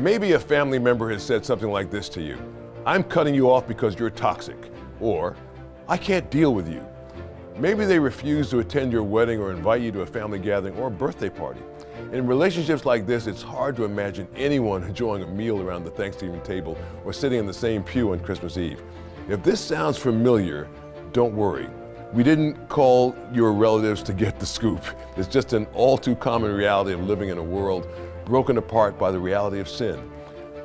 Maybe a family member has said something like this to you: "I'm cutting you off because you're toxic," or "I can't deal with you." Maybe they refuse to attend your wedding or invite you to a family gathering or a birthday party. In relationships like this, it's hard to imagine anyone enjoying a meal around the Thanksgiving table or sitting in the same pew on Christmas Eve. If this sounds familiar, don't worry. We didn't call your relatives to get the scoop. It's just an all too common reality of living in a world broken apart by the reality of sin.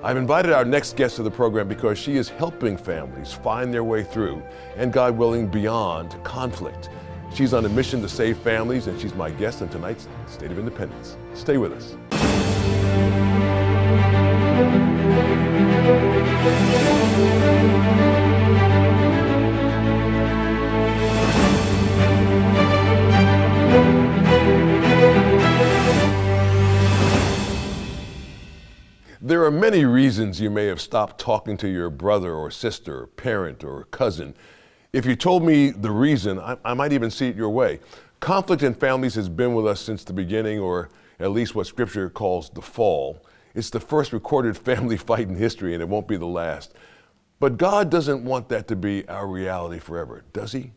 I've invited our next guest to the program because she is helping families find their way through, and God willing, beyond conflict. She's on a mission to save families, and she's my guest on tonight's State of Independence. Stay with us. There are many reasons you may have stopped talking to your brother or sister, parent or cousin. If you told me the reason, I might even see it your way. Conflict in families has been with us since the beginning, or at least what Scripture calls the fall. It's the first recorded family fight in history, and it won't be the last. But God doesn't want that to be our reality forever, does He?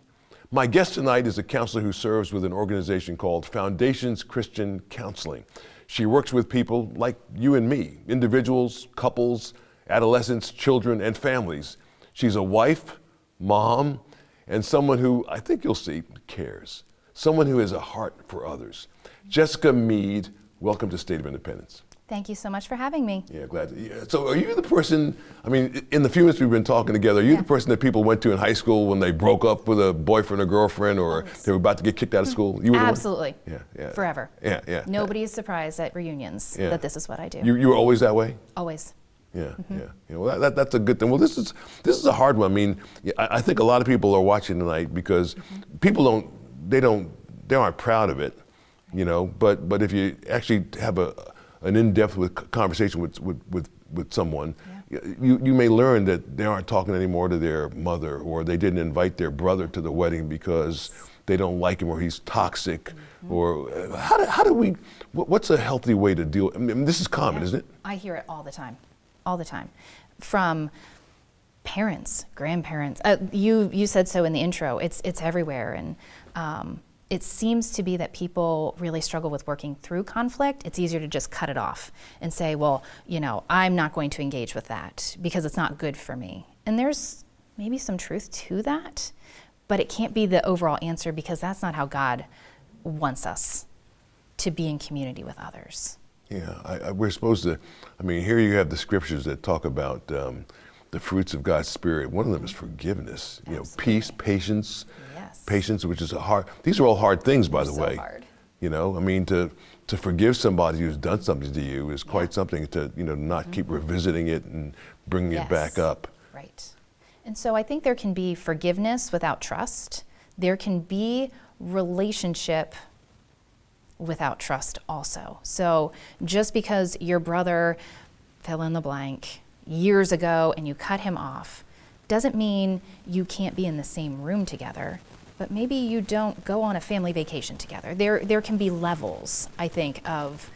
My guest tonight is a counselor who serves with an organization called Foundations Christian Counseling. She works with people like you and me, individuals, couples, adolescents, children, and families. She's a wife, mom, and someone who, I think you'll see, cares. Someone who has a heart for others. Jessica Meade, welcome to State of Independence. Thank you so much for having me. Yeah, glad to. Yeah. So are you the person, I mean, in the few minutes we've been talking together, are you the person that people went to in high school when they broke up with a boyfriend or girlfriend, or they were about to get kicked out of school? You were Absolutely. The one? Yeah. Forever. Yeah. Nobody is surprised at reunions that this is what I do. You were always that way? Always. Yeah. Well, that's a good thing. Well, this is a hard one. I mean, I think a lot of people are watching tonight because people aren't proud of it, But if you actually have an in-depth conversation with someone, you may learn that they aren't talking anymore to their mother, or they didn't invite their brother to the wedding because they don't like him, or he's toxic, or how do we? What's a healthy way to deal? I mean, this is common, isn't it? I hear it all the time, from parents, grandparents. You said so in the intro. It's everywhere, and it seems to be that people really struggle with working through conflict. It's easier to just cut it off and say, well, I'm not going to engage with that because it's not good for me. And there's maybe some truth to that, but it can't be the overall answer, because that's not how God wants us to be in community with others. Yeah, we're supposed to, here you have the scriptures that talk about the fruits of God's Spirit. One of them is forgiveness, peace, patience. Patience, which is these are all hard things, by the way. Hard. To forgive somebody who's done something to you is quite something, to, not keep revisiting it and bringing it back up. Right. And so I think there can be forgiveness without trust. There can be relationship without trust also. So just because your brother fill in the blank years ago and you cut him off doesn't mean you can't be in the same room together. But maybe you don't go on a family vacation together. There can be levels, I think, of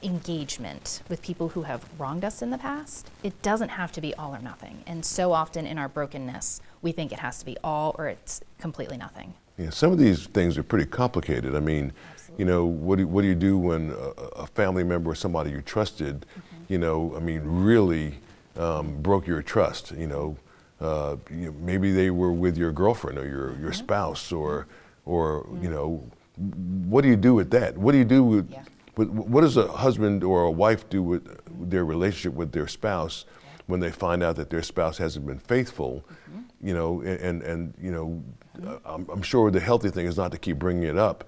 engagement with people who have wronged us in the past. It doesn't have to be all or nothing. And so often in our brokenness, we think it has to be all or it's completely nothing. Yeah, some of these things are pretty complicated. What do you do when a family member or somebody you trusted, really broke your trust, maybe they were with your girlfriend or your spouse, or what do you do with that? What do you do with, what does a husband or a wife do with their relationship with their spouse when they find out that their spouse hasn't been faithful? I'm sure the healthy thing is not to keep bringing it up,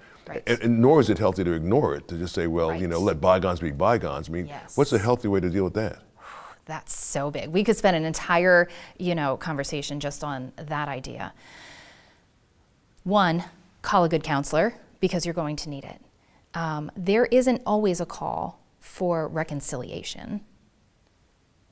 and nor is it healthy to ignore it, to just say, well, let bygones be bygones. What's a healthy way to deal with that? That's so big. We could spend an entire, conversation just on that idea. One, call a good counselor, because you're going to need it. There isn't always a call for reconciliation,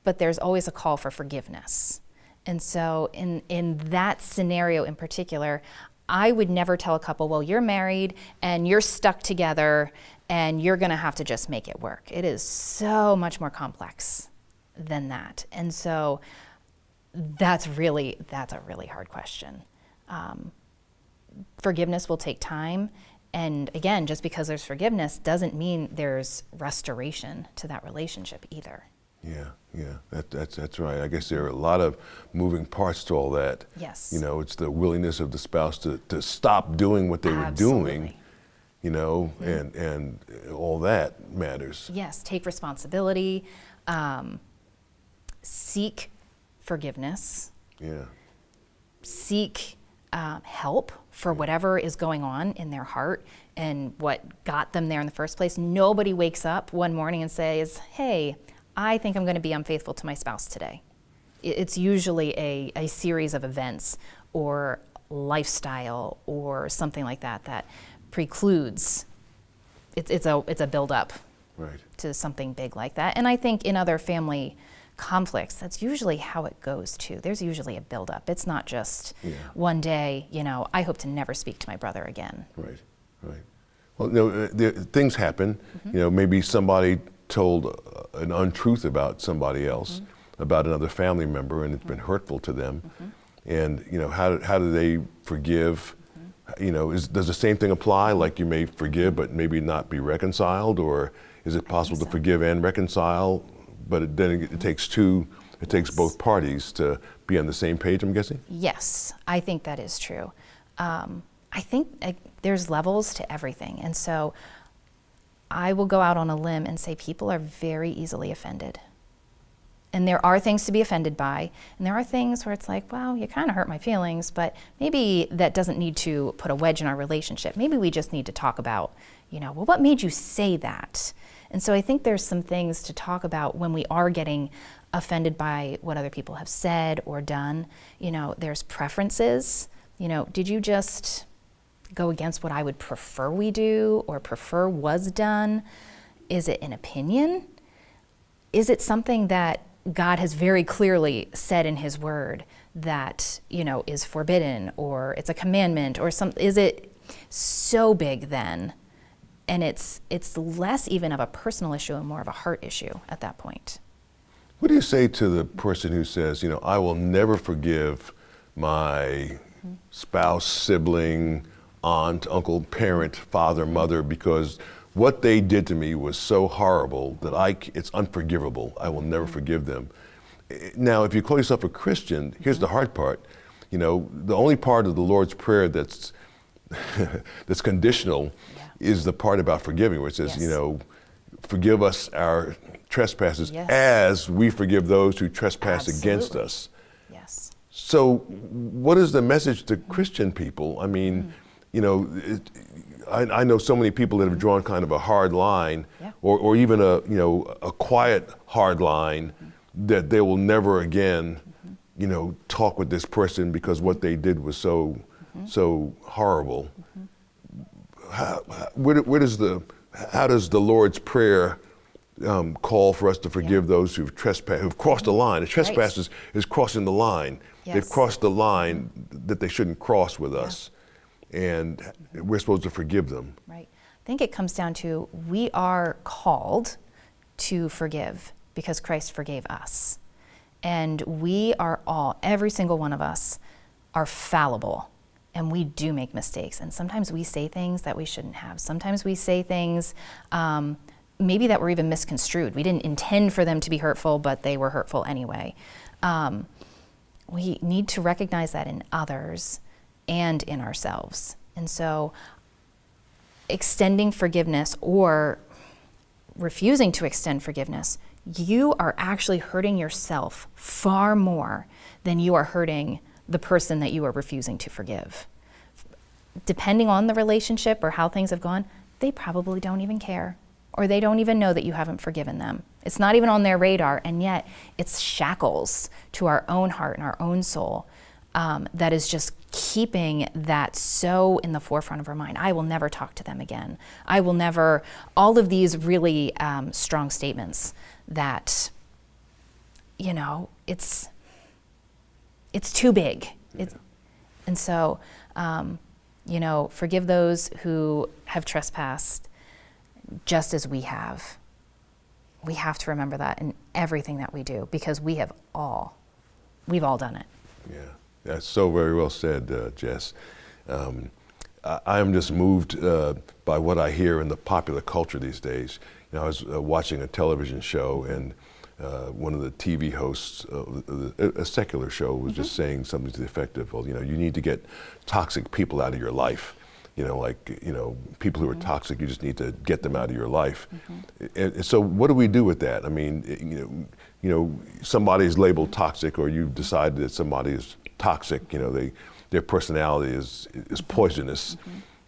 but there's always a call for forgiveness. And so in that scenario in particular, I would never tell a couple, well, you're married and you're stuck together and you're going to have to just make it work. It is so much more complex than that. And so that's a really hard question. Forgiveness will take time. And again, just because there's forgiveness doesn't mean there's restoration to that relationship either. Yeah, that's right. I guess there are a lot of moving parts to all that. Yes. It's the willingness of the spouse to stop doing what they were doing, and all that matters. Yes, take responsibility, seek forgiveness. Yeah. Seek help for whatever is going on in their heart and what got them there in the first place. Nobody wakes up one morning and says, hey, I think I'm going to be unfaithful to my spouse today. It's usually a series of events or lifestyle or something like that precludes. It's a build-up Right. to something big like that. And I think in other family conflicts, that's usually how it goes too. There's usually a build-up. It's not just one day, I hope to never speak to my brother again. Right. Well, things happen. Maybe somebody told an untruth about somebody else, about another family member, and it's been hurtful to them. And how do they forgive? Does the same thing apply? Like you may forgive, but maybe not be reconciled, or is it possible to forgive and reconcile? But it takes both parties to be on the same page, I'm guessing? Yes, I think that is true. I think there's levels to everything. And so I will go out on a limb and say people are very easily offended. And there are things to be offended by. And there are things where it's like, well, you kind of hurt my feelings, but maybe that doesn't need to put a wedge in our relationship. Maybe we just need to talk about, well, what made you say that? And so I think there's some things to talk about when we are getting offended by what other people have said or done. There's preferences. Did you just go against what I would prefer we do or prefer was done? Is it an opinion? Is it something that God has very clearly said in His Word that, is forbidden, or it's a commandment, or is it so big then? And it's less even of a personal issue and more of a heart issue at that point. What do you say to the person who says, I will never forgive my spouse, sibling, aunt, uncle, parent, father, mother, because what they did to me was so horrible that it's unforgivable. I will never forgive them. Now, if you call yourself a Christian, here's the hard part. The only part of the Lord's Prayer that's conditional is the part about forgiving, where it says, forgive us our trespasses as we forgive those who trespass against us. Yes. So what is the message to Christian people? I mean, I know so many people that have drawn kind of a hard line, or even a quiet hard line, that they will never again, talk with this person because what they did was so horrible. How does the Lord's Prayer call for us to forgive those who've crossed the line? A trespass is crossing the line. Yes. They've crossed the line that they shouldn't cross with us, and we're supposed to forgive them. Right. I think it comes down to we are called to forgive because Christ forgave us. And we are every single one of us are fallible. And we do make mistakes. And sometimes we say things that we shouldn't have. Sometimes we say things maybe that were even misconstrued. We didn't intend for them to be hurtful, but they were hurtful anyway. We need to recognize that in others and in ourselves. And so extending forgiveness or refusing to extend forgiveness, you are actually hurting yourself far more than you are hurting the person that you are refusing to forgive. Depending on the relationship or how things have gone, they probably don't even care, or they don't even know that you haven't forgiven them. It's not even on their radar, and yet it's shackles to our own heart and our own soul that is just keeping that so in the forefront of our mind. I will never talk to them again. I will never, all of these really strong statements that, it's too big. And so, forgive those who have trespassed. just as we have. We have to remember that in everything that we do, because we've all done it. Yeah, that's so very well said, Jess. I am just moved by what I hear in the popular culture these days. You know, I was watching a television show, and one of the TV hosts, a secular show, was just saying something to the effect of, well, you know, you need to get toxic people out of your life. You know, like, you know, people who are toxic, you just need to get them out of your life. And so what do we do with that? I mean, you know, somebody's labeled toxic, or you've decided that somebody is toxic, you know, their personality is poisonous.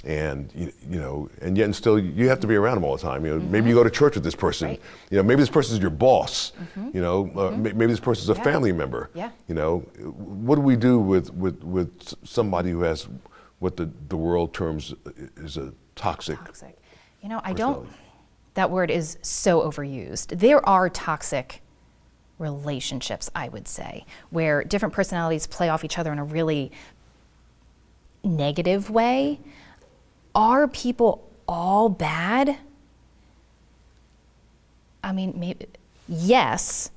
And you know, and yet still you have to be around them all the time. You know, maybe you go to church with this person. Right. You know, maybe this person is your boss. You know, maybe this person is a family member. Yeah. You know, what do we do with somebody who has what the world terms is a toxic? You know, I don't. That word is so overused. There are toxic relationships, I would say, where different personalities play off each other in a really negative way. Are people all bad? I mean, maybe, yes,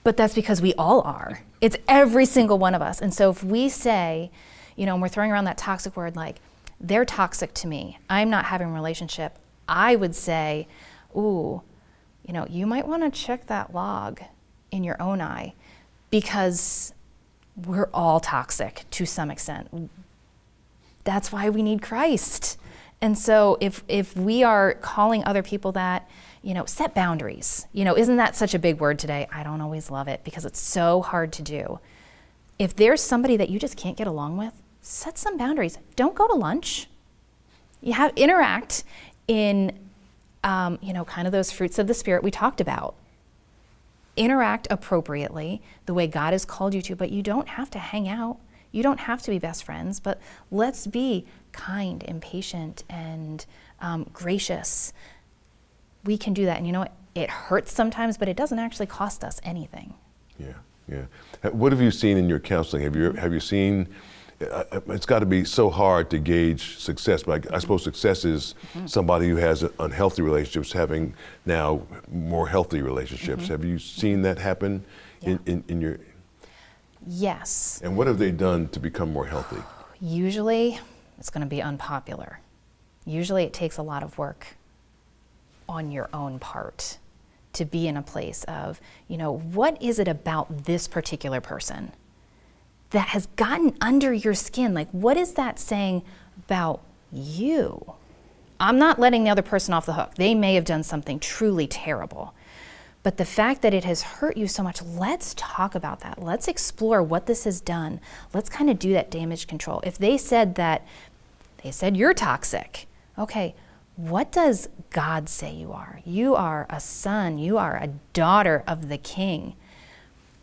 but that's because we all are. It's every single one of us. And so if we say, you know, and we're throwing around that toxic word, like, they're toxic to me, I'm not having a relationship, I would say, ooh, you know, you might want to check that log in your own eye, because we're all toxic to some extent. That's why we need Christ. And so if we are calling other people that, you know, set boundaries. You know, isn't that such a big word today? I don't always love it because it's so hard to do. If there's somebody that you just can't get along with, set some boundaries. Don't go to lunch. Interact in, you know, kind of those fruits of the Spirit we talked about. Interact appropriately the way God has called you to, but you don't have to hang out. You don't have to be best friends, but let's be kind and patient and gracious. We can do that. And you know what? It hurts sometimes, but it doesn't actually cost us anything. Yeah. What have you seen in your counseling? Have you seen, it's got to be so hard to gauge success, but I suppose success is somebody who has unhealthy relationships having now more healthy relationships. Have you seen that happen in your... Yes. And what have they done to become more healthy? Usually, it's going to be unpopular. Usually it takes a lot of work on your own part to be in a place of, you know, what is it about this particular person that has gotten under your skin? Like, what is that saying about you? I'm not letting the other person off the hook. They may have done something truly terrible. But the fact that it has hurt you so much, let's talk about that. Let's explore what this has done. Let's kind of do that damage control. If they said you're toxic, okay, what does God say you are? You are a son, you are a daughter of the King.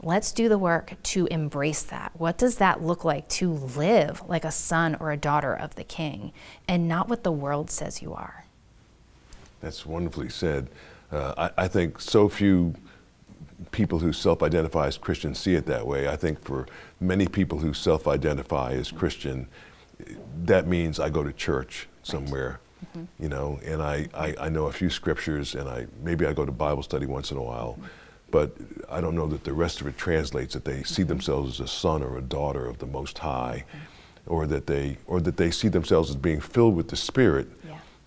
Let's do the work to embrace that. What does that look like to live like a son or a daughter of the King and not what the world says you are? That's wonderfully said. I think so few people who self-identify as Christian see it that way. I think for many people who self-identify as Christian, that means I go to church somewhere, you know, and I know a few scriptures, and maybe I go to Bible study once in a while, but I don't know that the rest of it translates, that they see themselves as a son or a daughter of the Most High, or that they see themselves as being filled with the Spirit.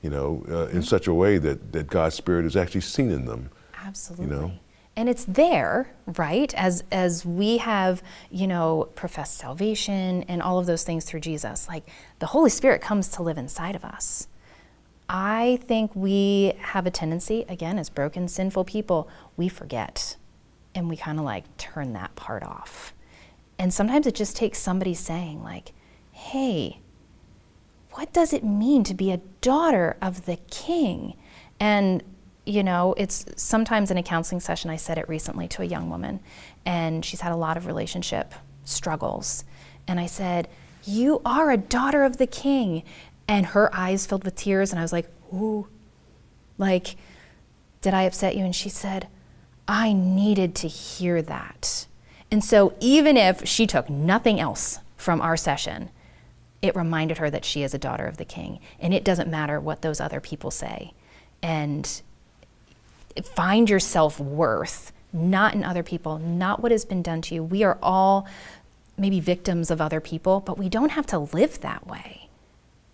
You know, in such a way that God's Spirit is actually seen in them. Absolutely. You know? And it's there, right? As we have, you know, professed salvation and all of those things through Jesus, like the Holy Spirit comes to live inside of us. I think we have a tendency, again, as broken, sinful people, we forget and we kind of like turn that part off. And sometimes it just takes somebody saying like, hey, what does it mean to be a daughter of the King? And, you know, it's sometimes in a counseling session, I said it recently to a young woman, and she's had a lot of relationship struggles. And I said, you are a daughter of the King. And her eyes filled with tears, and I was like, ooh, like, did I upset you? And she said, I needed to hear that. And so even if she took nothing else from our session, it reminded her that she is a daughter of the King. And it doesn't matter what those other people say. and find your self-worth not in other people, not what has been done to you. We are all maybe victims of other people, but we don't have to live that way.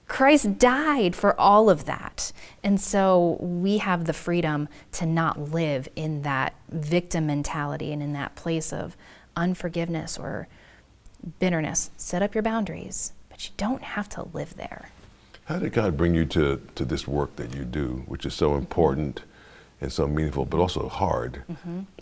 Christ died for all of that. And so we have the freedom to not live in that victim mentality and in that place of unforgiveness or bitterness. Set up your boundaries, but you don't have to live there. How did God bring you to this work that you do, which is so important and so meaningful, but also hard?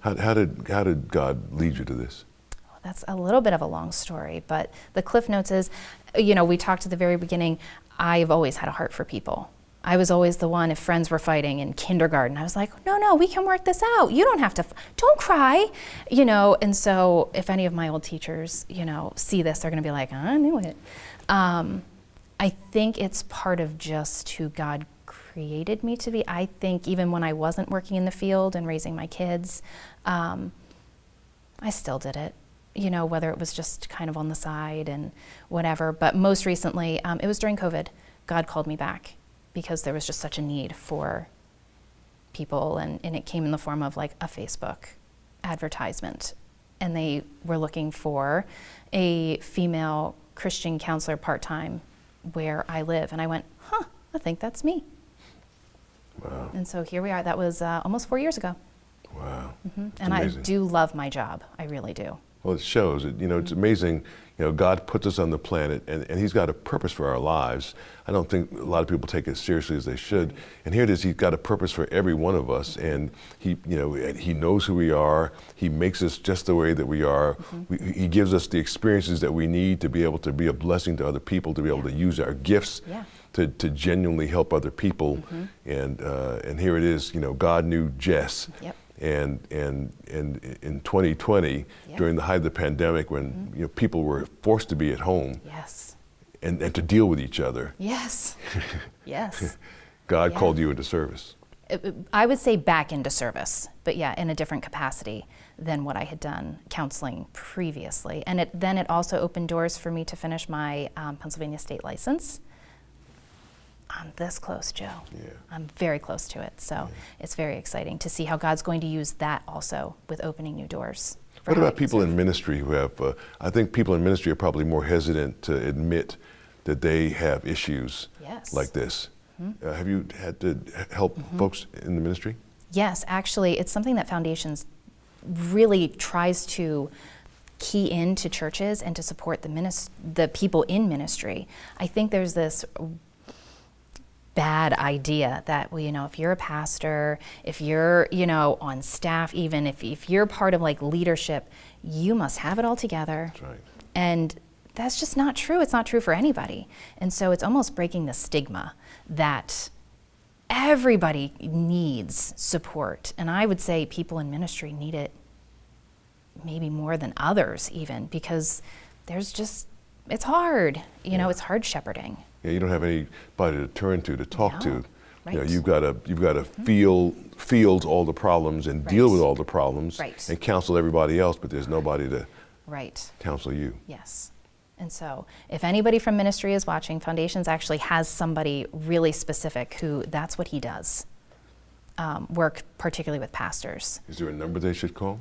How did God lead you to this? Well, that's a little bit of a long story, but the Cliff Notes is, we talked at the very beginning, I've always had a heart for people. I was always the one, if friends were fighting in kindergarten, I was like, no, we can work this out. You don't have to, don't cry, and so if any of my old teachers, see this, they're gonna be like, I knew it. I think it's part of just who God created me to be. I think even when I wasn't working in the field and raising my kids, I still did it, whether it was just kind of on the side and whatever. But most recently, it was during COVID, God called me back because there was just such a need for people. And it came in the form of like a Facebook advertisement. And they were looking for a female Christian counselor part-time where I live. And I went, I think that's me. Wow. And so here we are. That was almost 4 years ago. Wow. And amazing. I do love my job. I really do. Well, it shows. It's amazing. God puts us on the planet, and He's got a purpose for our lives. I don't think a lot of people take it as seriously as they should. And here it is. He's got a purpose for every one of us, and He knows who we are. He makes us just the way that we are. He gives us the experiences that we need to be able to be a blessing to other people, to be able to use our gifts to genuinely help other people. And here it is. God knew Jess. Yep. And in 2020, during the height of the pandemic, when people were forced to be at home, and to deal with each other, yes, God called you into service. I would say back into service, but in a different capacity than what I had done counseling previously. And then it also opened doors for me to finish my Pennsylvania state license. I'm this close, Joe. Yeah. I'm very close to it. So it's very exciting to see how God's going to use that also with opening new doors. What about people in ministry who have, I think people in ministry are probably more hesitant to admit that they have issues like this. Have you had to help folks in the ministry? Yes, actually, it's something that Foundations really tries to key into churches and to support the people in ministry. I think there's this bad idea that, if you're a pastor, if you're, on staff, even if you're part of like leadership, you must have it all together. That's right. And that's just not true. It's not true for anybody. And so it's almost breaking the stigma that everybody needs support. And I would say people in ministry need it maybe more than others even, because it's hard. It's hard shepherding. Yeah, you don't have anybody to turn to talk to. Right. You've got to field all the problems and deal with all the problems and counsel everybody else, but there's nobody to counsel you. Yes. And so if anybody from ministry is watching, Foundations actually has somebody really specific who that's what he does. Work particularly with pastors. Is there a number they should call?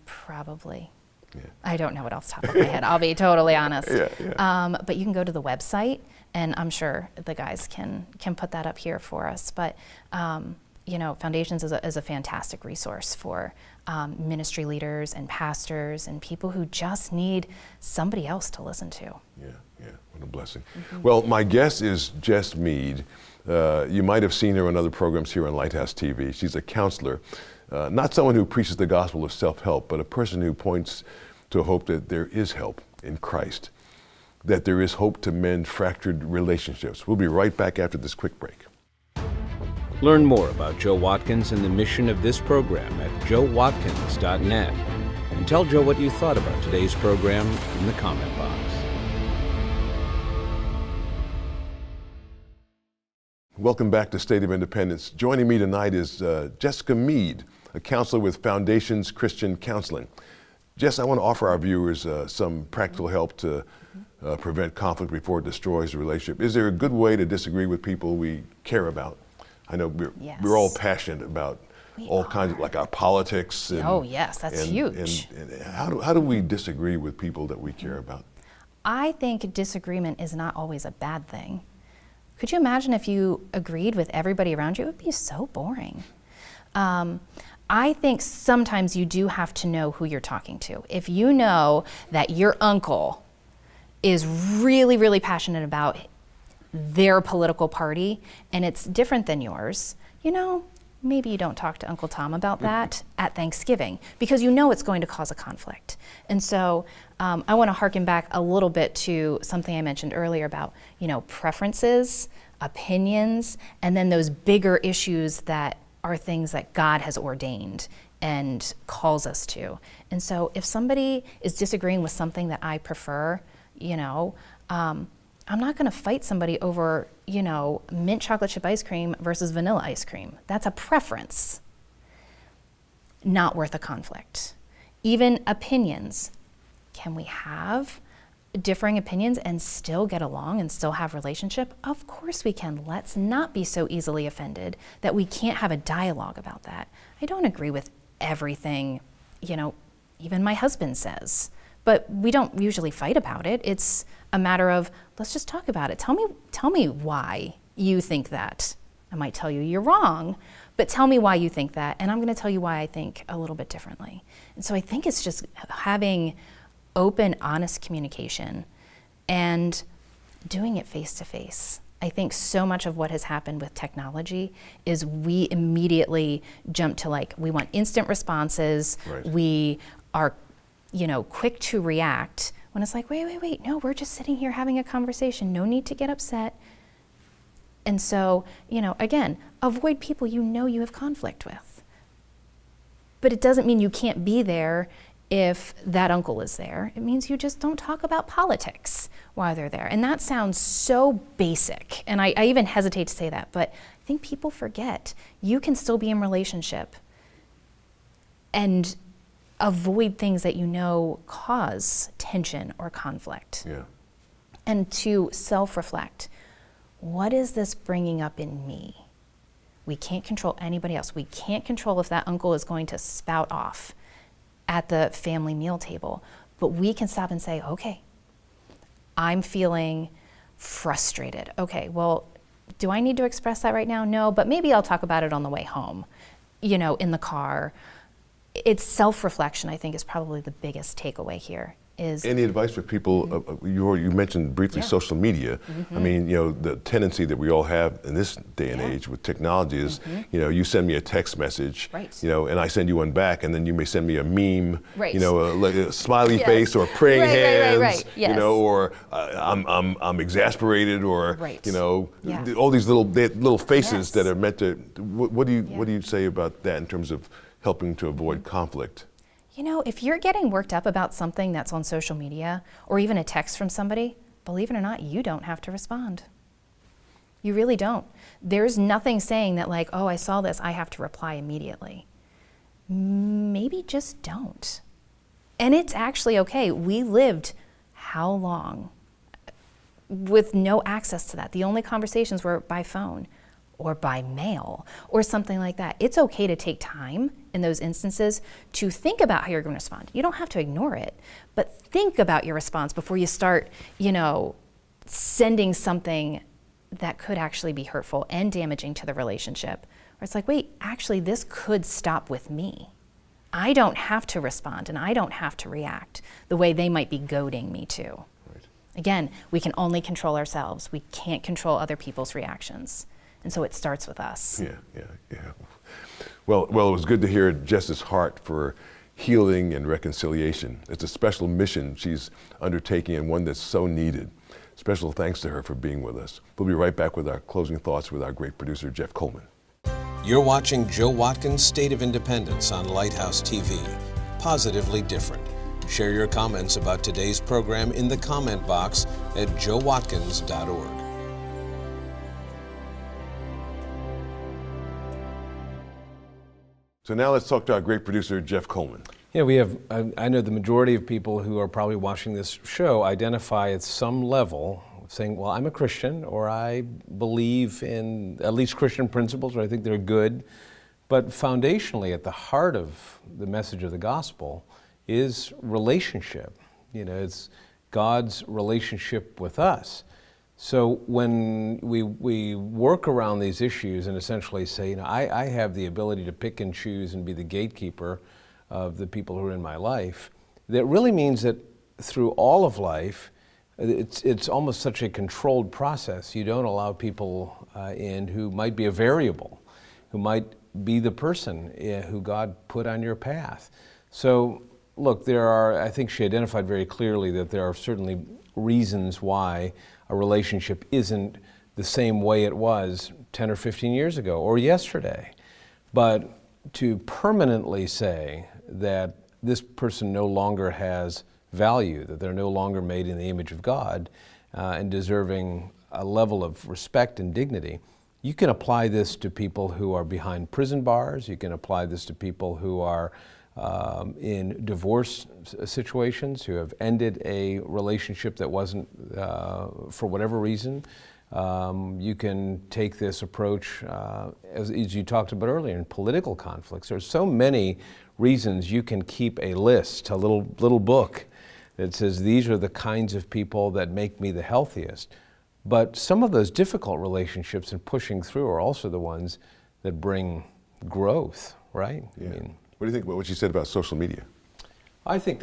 Probably. Yeah. I don't know it off the top of my head. I'll be totally honest. Yeah. But you can go to the website, and I'm sure the guys can put that up here for us. But Foundations is a fantastic resource for ministry leaders and pastors and people who just need somebody else to listen to. Yeah, what a blessing. Well, my guest is Jess Meade. You might have seen her on other programs here on Lighthouse TV. She's a counselor. Not someone who preaches the gospel of self-help, but a person who points to a hope that there is help in Christ, that there is hope to mend fractured relationships. We'll be right back after this quick break. Learn more about Joe Watkins and the mission of this program at joewatkins.net. And tell Joe what you thought about today's program in the comment box. Welcome back to State of Independence. Joining me tonight is Jessica Meade, a counselor with Foundations Christian Counseling. Jess, I want to offer our viewers some practical help to prevent conflict before it destroys the relationship. Is there a good way to disagree with people we care about? I know Yes. we're all passionate about We all kinds of, are. like our politics. And, Oh, yes, that's huge. And how do we disagree with people that we care about? I think disagreement is not always a bad thing. Could you imagine if you agreed with everybody around you? It would be so boring. I think sometimes you do have to know who you're talking to. If you know that your uncle is really, really passionate about their political party and it's different than yours, maybe you don't talk to Uncle Tom about that at Thanksgiving because you know it's going to cause a conflict. And so I want to harken back a little bit to something I mentioned earlier about, preferences, opinions, and then those bigger issues that are things that God has ordained and calls us to. And so if somebody is disagreeing with something that I prefer, I'm not going to fight somebody over, mint chocolate chip ice cream versus vanilla ice cream. That's a preference. Not worth a conflict. Even opinions. Can we have differing opinions and still get along and still have relationship? Of course we can. Let's not be so easily offended that we can't have a dialogue about that. I don't agree with everything, even my husband says. But we don't usually fight about it. It's a matter of, let's just talk about it. Tell me why you think that. I might tell you you're wrong, but tell me why you think that, and I'm going to tell you why I think a little bit differently. And so I think it's just having open, honest communication and doing it face to face. I think so much of what has happened with technology is we immediately jump to we want instant responses. Right. We are quick to react when it's like, wait, no, we're just sitting here having a conversation. No need to get upset. And so, again, avoid people you have conflict with. But it doesn't mean you can't be there if that uncle is there. It means you just don't talk about politics while they're there. And that sounds so basic. And I even hesitate to say that, but I think people forget you can still be in relationship and avoid things that cause tension or conflict. Yeah. And to self-reflect, what is this bringing up in me? We can't control anybody else. We can't control if that uncle is going to spout off at the family meal table, but we can stop and say, okay, I'm feeling frustrated. Okay, well, do I need to express that right now? No, but maybe I'll talk about it on the way home, in the car. It's self-reflection, I think, is probably the biggest takeaway here. Any advice for people? You mentioned briefly social media. I mean, the tendency that we all have in this day and age with technology is, you send me a text message, Right. and I send you one back, and then you may send me a meme, Right. Like a smiley Yes. face or praying hands, Right. Yes. Or I'm exasperated, or Right. Yeah. All these little faces Yes. that are meant to. What do you say about that in terms of helping to avoid conflict? If you're getting worked up about something that's on social media or even a text from somebody, believe it or not, you don't have to respond. You really don't. There's nothing saying that oh, I saw this, I have to reply immediately. Maybe just don't. And it's actually okay. We lived how long with no access to that? The only conversations were by phone or by mail or something like that. It's okay to take time in those instances to think about how you're going to respond. You don't have to ignore it, but think about your response before you start, sending something that could actually be hurtful and damaging to the relationship. Or it's like, wait, actually this could stop with me. I don't have to respond and I don't have to react the way they might be goading me to. Right. Again, we can only control ourselves. We can't control other people's reactions. And so it starts with us. Yeah. Well, it was good to hear Jess's heart for healing and reconciliation. It's a special mission she's undertaking and one that's so needed. Special thanks to her for being with us. We'll be right back with our closing thoughts with our great producer, Jeff Coleman. You're watching Joe Watkins' State of Independence on Lighthouse TV. Positively different. Share your comments about today's program in the comment box at joewatkins.org. So now let's talk to our great producer, Jeff Coleman. Yeah, we have, I know the majority of people who are probably watching this show identify at some level saying, well, I'm a Christian, or I believe in at least Christian principles, or I think they're good. But foundationally, at the heart of the message of the gospel is relationship. It's God's relationship with us. So when we work around these issues and essentially say, I have the ability to pick and choose and be the gatekeeper of the people who are in my life, that really means that through all of life, it's almost such a controlled process. You don't allow people in who might be a variable, who might be the person who God put on your path. So look, I think she identified very clearly that there are certainly reasons why a relationship isn't the same way it was 10 or 15 years ago or yesterday. But to permanently say that this person no longer has value, that they're no longer made in the image of God and deserving a level of respect and dignity, you can apply this to people who are behind prison bars. You can apply this to people who are in divorce situations, who have ended a relationship that wasn't for whatever reason. You can take this approach, as you talked about earlier, in political conflicts. There's so many reasons you can keep a list, a little book that says these are the kinds of people that make me the healthiest. But some of those difficult relationships and pushing through are also the ones that bring growth, right? Yeah. What do you think about what you said about social media? I think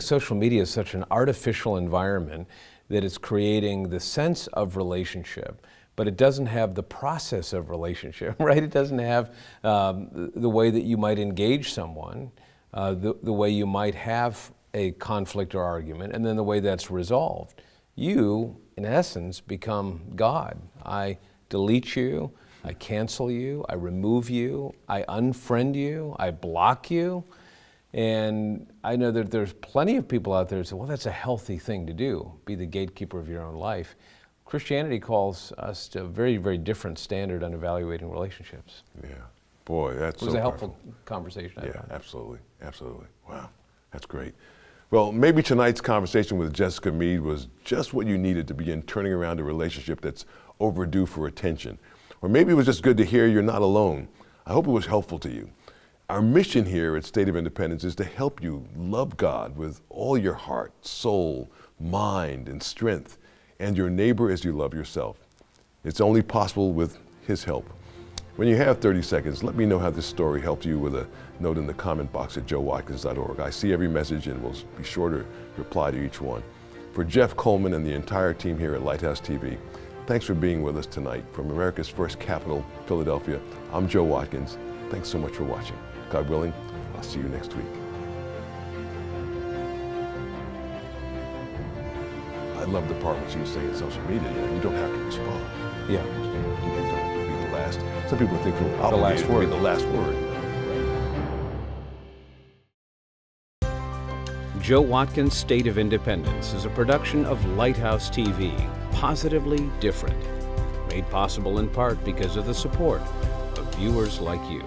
social media is such an artificial environment that it's creating the sense of relationship, but it doesn't have the process of relationship, right? It doesn't have the way that you might engage someone, the way you might have a conflict or argument, and then the way that's resolved. You, in essence, become God. I delete you, I cancel you, I remove you, I unfriend you, I block you. And I know that there's plenty of people out there who say, well, that's a healthy thing to do, be the gatekeeper of your own life. Christianity calls us to a very, very different standard on evaluating relationships. Yeah. Boy, that's It was so a helpful powerful conversation. Yeah, absolutely, absolutely. Wow, that's great. Well, maybe tonight's conversation with Jessica Meade was just what you needed to begin turning around a relationship that's overdue for attention. Or maybe it was just good to hear you're not alone. I hope it was helpful to you. Our mission here at State of Independence is to help you love God with all your heart, soul, mind, and strength, and your neighbor as you love yourself. It's only possible with His help. When you have 30 seconds, let me know how this story helped you with a note in the comment box at joewatkins.org. I see every message and will be sure to reply to each one. For Jeff Coleman and the entire team here at Lighthouse TV, thanks for being with us tonight. From America's first capital, Philadelphia, I'm Joe Watkins. Thanks so much for watching. God willing, I'll see you next week. I love the part when she was saying social media, you don't have to respond. Yeah. You don't be the last. Some people think from The last word. Be the last word. Joe Watkins' State of Independence is a production of Lighthouse TV, positively different. Made possible in part because of the support of viewers like you.